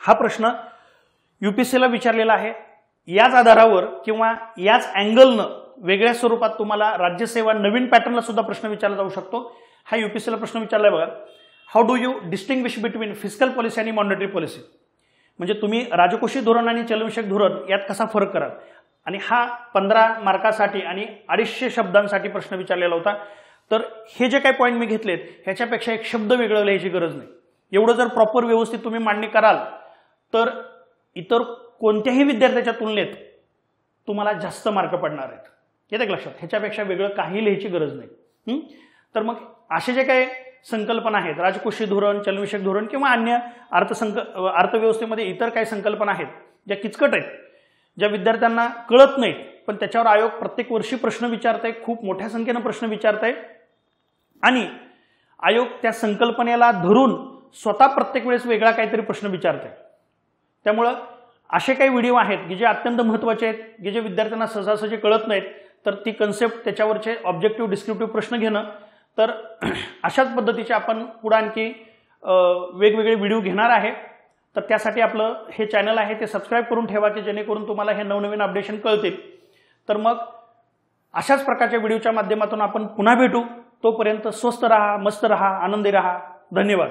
हा प्रश्न यूपीएससीला विचारलेला आहे. याच आधारावर किंवा याच अँगलनं वेगळ्या स्वरूपात तुम्हाला राज्यसेवा नवीन पॅटर्नला सुद्धा प्रश्न विचारला जाऊ शकतो। हा यूपीएससीला प्रश्न विचारलाय बघा, how do you distinguish between fiscal policy आणि मॉनिटरी पॉलिसी, म्हणजे तुम्ही राजकोषीय धोरण आणि चलनविषयक धोरण यात कसा फरक कराल। आणि हा 15 मार्कासाठी आणि 250 शब्दांसाठी प्रश्न विचारलेला होता। तर हे जे काही पॉईंट मी घेतलेत ह्याच्यापेक्षा एक शब्द वेगळं लिहायची गरज नाही। एवढं जर प्रॉपर व्यवस्थित तुम्ही मांडणी कराल तर इतर कोणत्याही विद्यार्थ्याच्या तुलनेत तुम्हाला जास्त मार्क पडणार आहेत। येते लक्षात, ह्याच्यापेक्षा वेगळं काही लिहायची गरज नाही। तर मग असे जे काही संकल्पना आहेत, राजकोषीय धोरण, चलनविषयक धोरण किंवा अन्य अर्थव्यवस्थेमध्ये इतर काही संकल्पना आहेत ज्या किचकट आहेत, ज्या विद्यार्थ्यांना कळत नाहीत, पण त्याच्यावर आयोग प्रत्येक वर्षी प्रश्न विचारत आहे, खूप मोठ्या संख्येनं प्रश्न विचारत आहे आणि आयोग त्या संकल्पनेला धरून स्वतः प्रत्येक वेळेस वेगळा काहीतरी प्रश्न विचारत आहे। त्यामुळं असे काही व्हिडिओ आहेत की जे अत्यंत महत्त्वाचे आहेत, की जे विद्यार्थ्यांना सहजासहजी कळत नाहीत, तर ती कन्सेप्ट त्याच्यावरचे ऑब्जेक्टिव्ह डिस्क्रिप्टिव्ह प्रश्न घेणं, तर अशाच पद्धतीचे आपण पुढे आणखी वेगवेगळे व्हिडिओ घेणार आहे। तर त्यासाठी आपलं हे चॅनल आहे ते सबस्क्राईब करून ठेवा की जेणेकरून तुम्हाला हे नवनवीन अपडेशन कळतील। तर मग अशाच प्रकारच्या व्हिडिओच्या माध्यमातून आपण पुन्हा भेटू। तोपर्यंत स्वस्थ रहा, मस्त रहा, आनंदी रहा। धन्यवाद।